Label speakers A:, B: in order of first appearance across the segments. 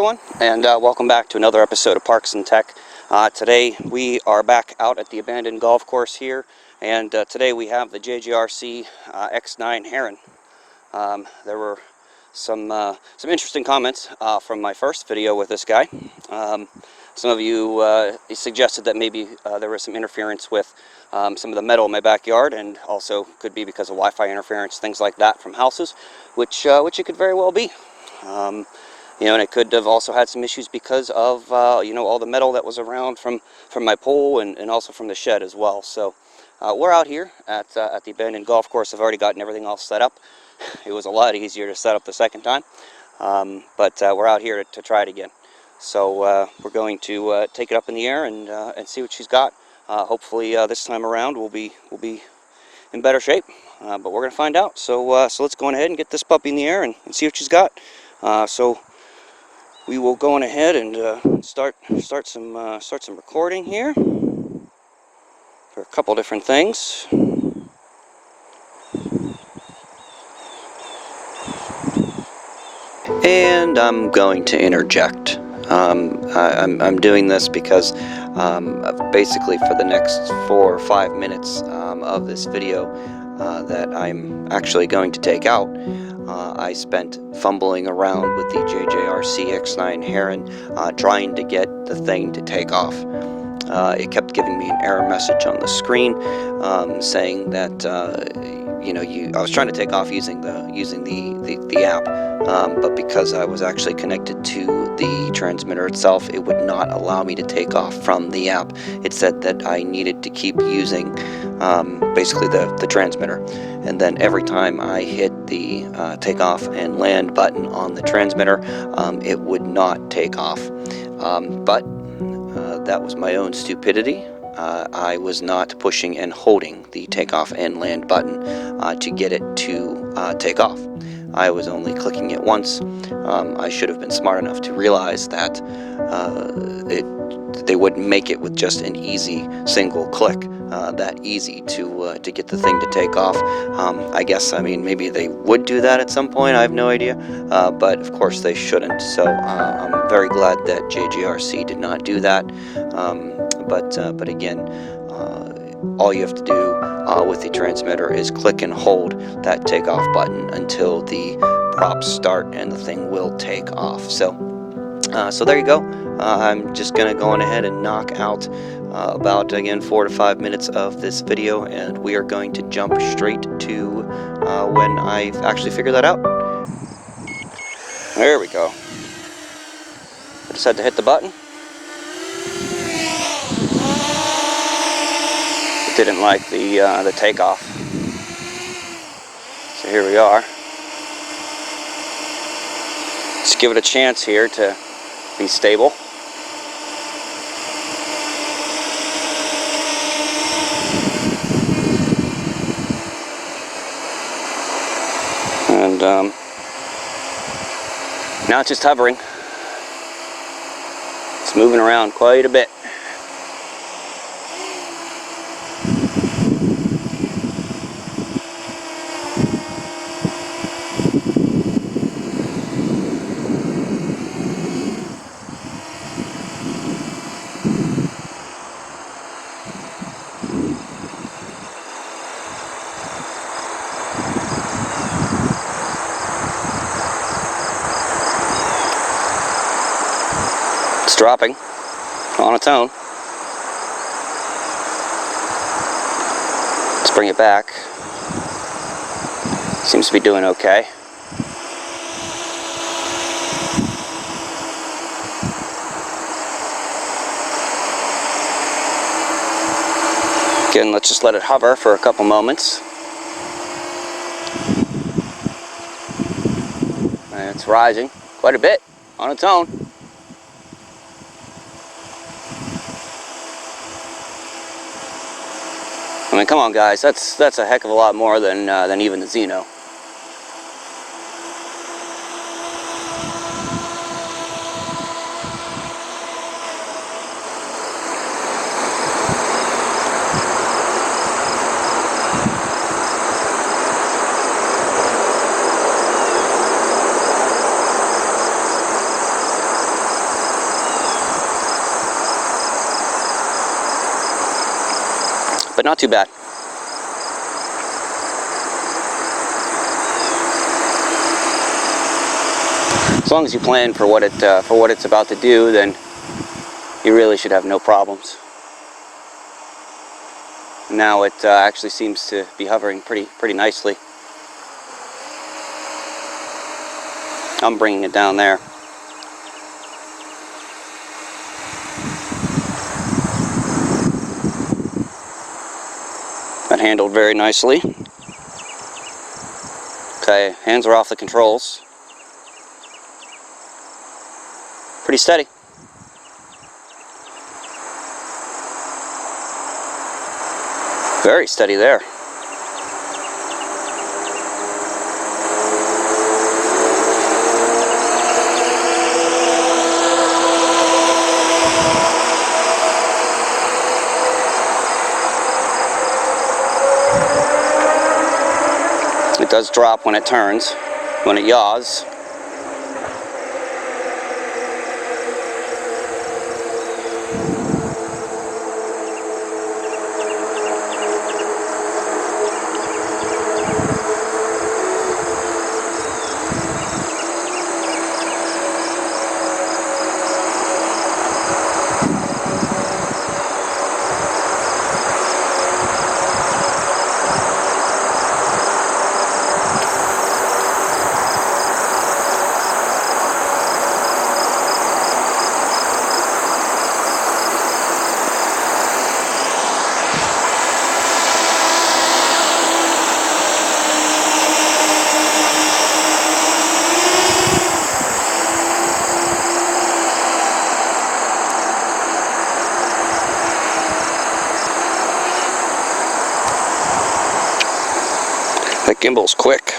A: everyone, and welcome back to another episode of Parks and Tech. Today we are back out at the abandoned golf course here, and today we have the JJRC X9 Heron. There were some interesting comments from my first video with this guy. Some of you suggested that maybe there was some interference with some of the metal in my backyard, and also could be because of Wi-Fi interference, things like that from houses, which it could very well be. You know, and it could have also had some issues because of you know, all the metal that was around from my pole and also from the shed as well. So we're out here at the abandoned golf course. I've already gotten everything all set up. It was a lot easier to set up the second time, but we're out here to try it again. So we're going to take it up in the air and see what she's got. Hopefully this time around we'll be in better shape, but we're gonna find out. So let's go on ahead and get this puppy in the air and see what she's got. So we will go on ahead and start some recording here for a couple different things. And I'm going to interject. I'm doing this because basically for the next 4 or 5 minutes of this video that I'm actually going to take out, I spent fumbling around with the JJRC X9 Heron trying to get the thing to take off. It kept giving me an error message on the screen saying that you know, I was trying to take off using the app, but because I was actually connected to the transmitter itself, it would not allow me to take off from the app. It said that I needed to keep using basically the transmitter, and then every time I hit the takeoff and land button on the transmitter, it would not take off. But that was my own stupidity. I was not pushing and holding the takeoff and land button to get it to take off. I was only clicking it once. I should have been smart enough to realize that they wouldn't make it with just an easy single click that easy to get the thing to take off. I guess, I mean, maybe they would do that at some point, I have no idea, but of course they shouldn't. So I'm very glad that JJRC did not do that. But again, all you have to do with the transmitter is click and hold that takeoff button until the props start, and the thing will take off. So there you go. I'm just gonna go on ahead and knock out about, again, 4 to 5 minutes of this video, and we are going to jump straight to when I've actually figured that out. There we go. I just had to hit the button. Didn't like the takeoff, so here we are. Let's give it a chance here to be stable. And now it's just hovering. It's moving around quite a bit. It's dropping on its own. Let's bring it back. Seems to be doing okay. Again, let's just let it hover for a couple moments. And it's rising quite a bit on its own. I mean, come on, guys. That's a heck of a lot more than even the Xeno. not too bad. As long as you plan for what it's about to do, then you really should have no problems. Now it actually seems to be hovering pretty nicely. I'm bringing it down there. That handled very nicely. Okay, hands are off the controls. Pretty steady. Very steady there. It does drop when it turns, when it yaws. That gimbal's quick.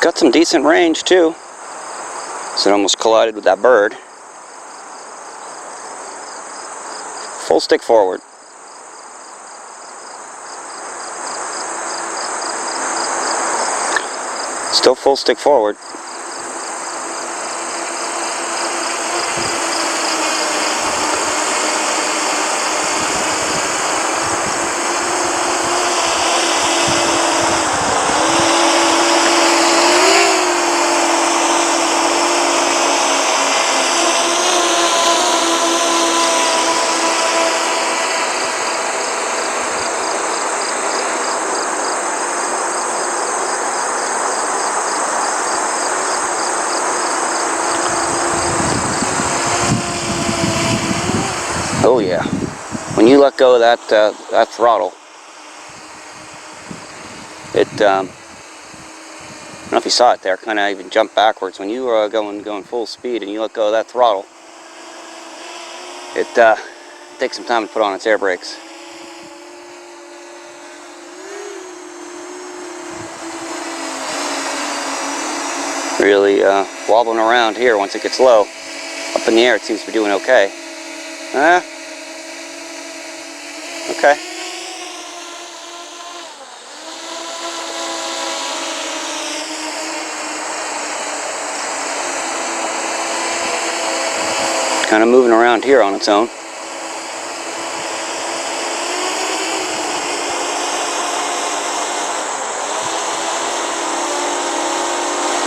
A: Got some decent range too. So it almost collided with that bird. Full stick forward. Still full stick forward. Oh yeah, when you let go of that throttle, it, I don't know if you saw it there, kind of even jumped backwards. When you are going full speed and you let go of that throttle, it takes some time to put on its air brakes. Really wobbling around here once it gets low. Up in the air it seems to be doing okay. Okay. Kind of moving around here on its own.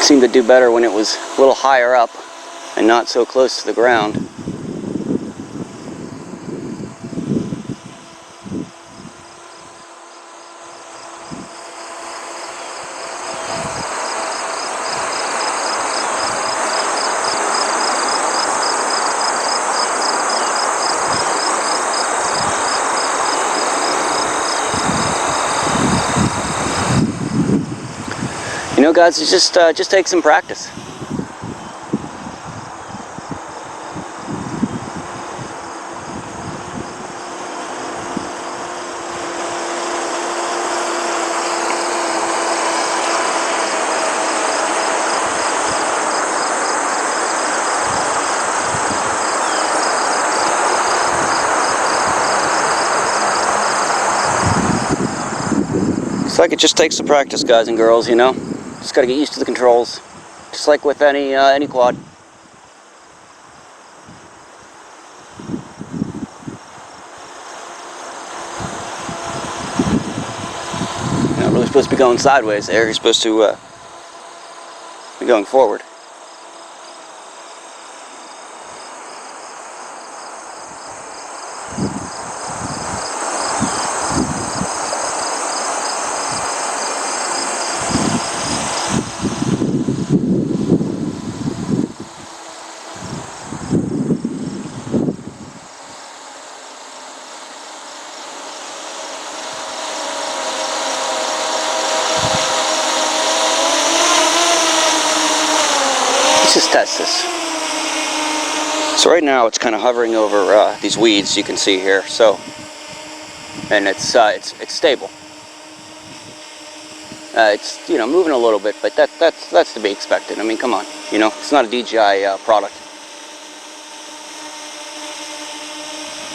A: Seemed to do better when it was a little higher up and not so close to the ground. You know, guys, it just takes some practice. like it just takes some practice, guys and girls, you know. Just gotta get used to the controls, just like with any quad. You're not really supposed to be going sideways there. You're supposed to be going forward. Let's just test this. So right now it's kind of hovering over these weeds you can see here. So, and it's stable. It's, you know, moving a little bit, but that's to be expected. I mean, come on, you know, it's not a DJI product.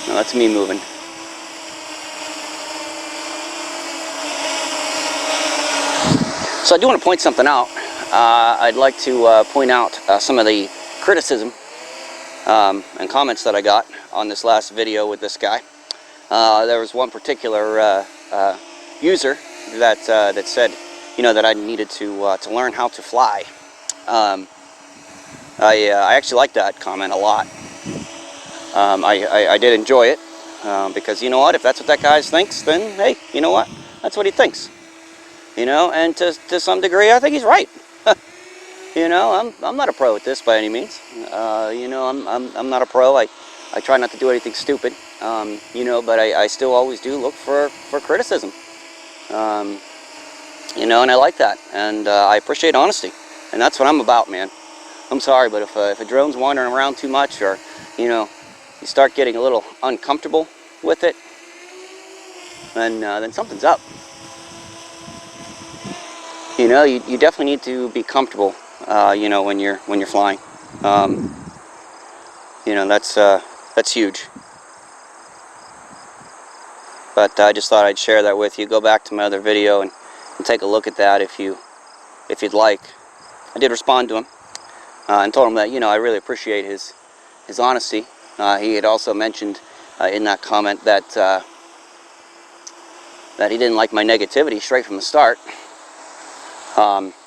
A: No, that's me moving. So I do want to point something out. I'd like to point out some of the criticism and comments that I got on this last video with this guy. There was one particular user that said, you know, that I needed to learn how to fly. I actually liked that comment a lot. I did enjoy it because, you know what, if that's what that guy thinks, then hey, you know what, that's what he thinks. You know, and to some degree, I think he's right. You know, I'm not a pro at this by any means. You know, I'm not a pro. I try not to do anything stupid. You know, but I still always do look for criticism. You know, and I like that, and I appreciate honesty, and that's what I'm about, man. I'm sorry, but if a drone's wandering around too much, or you know, you start getting a little uncomfortable with it, then something's up. You know, you definitely need to be comfortable. You know, when you're flying. You know, that's huge. But I just thought I'd share that with you. Go back to my other video and take a look at that if you'd like. I did respond to him and told him that, you know, I really appreciate his honesty. He had also mentioned in that comment that he didn't like my negativity straight from the start.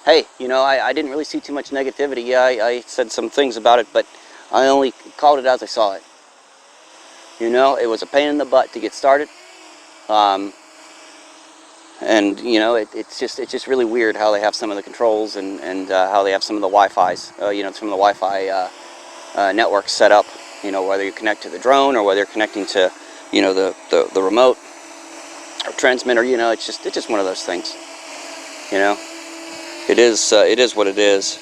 A: Hey, you know, I didn't really see too much negativity. Yeah, I said some things about it, but I only called it as I saw it. You know, it was a pain in the butt to get started. And you know, it's just really weird how they have some of the controls and how they have some of the Wi-Fi's, you know, some of the Wi-Fi networks set up. You know, whether you connect to the drone or whether you're connecting to, you know, the remote or transmitter. You know, it's just one of those things. You know, it is what it is,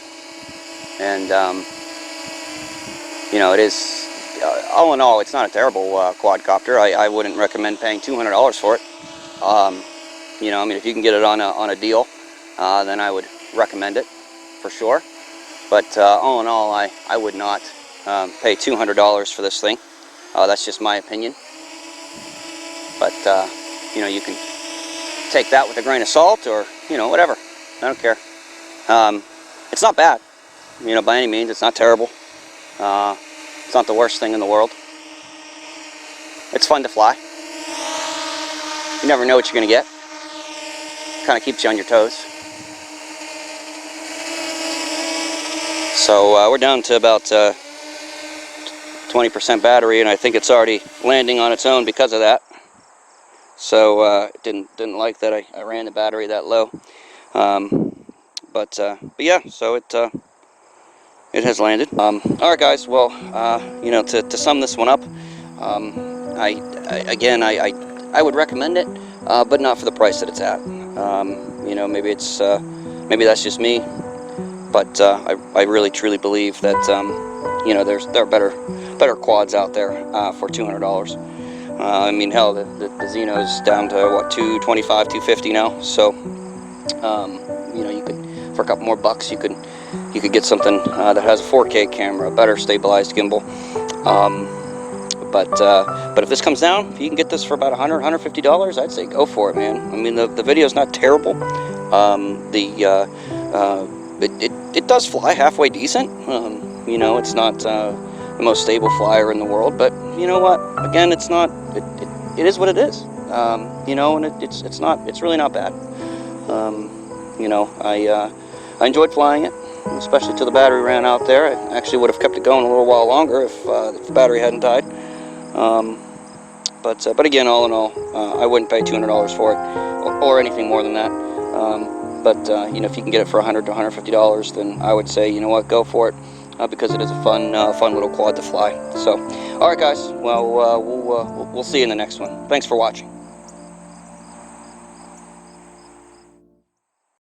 A: and you know, it is. All in all, it's not a terrible quadcopter. I wouldn't recommend paying $200 for it. You know, I mean, if you can get it on a deal, then I would recommend it for sure. But all in all, I would not pay $200 for this thing. That's just my opinion. But you know, you can take that with a grain of salt, or you know, whatever. I don't care. It's not bad, you know, by any means. It's not terrible. It's not the worst thing in the world. It's fun to fly. You never know what you're going to get. Kind of keeps you on your toes. So we're down to about 20% battery, and I think it's already landing on its own because of that. So didn't like that I ran the battery that low. But yeah, so it has landed. Alright guys, well, you know, to sum this one up, I would recommend it, but not for the price that it's at. You know, maybe maybe that's just me, but I really truly believe that you know, there are better quads out there for $200. I mean, hell, the Xeno's down to what, $225, $250 now. So you know, you could, for a couple more bucks, you could get something that has a 4K camera, a better stabilized gimbal. But if this comes down, if you can get this for about $100, $150, I'd say go for it, man. I mean, the video's not terrible. It does fly halfway decent. You know, it's not the most stable flyer in the world, but you know what? Again, it's not. It is what it is. You know, and it's really not bad. You know, I enjoyed flying it, especially till the battery ran out there. I actually would have kept it going a little while longer if the battery hadn't died. But again, all in all, I wouldn't pay $200 for it, or anything more than that. You know, if you can get it for $100 to $150, then I would say, you know what, go for it, because it is a fun little quad to fly. So, all right, guys. Well, we'll see you in the next one. Thanks for watching.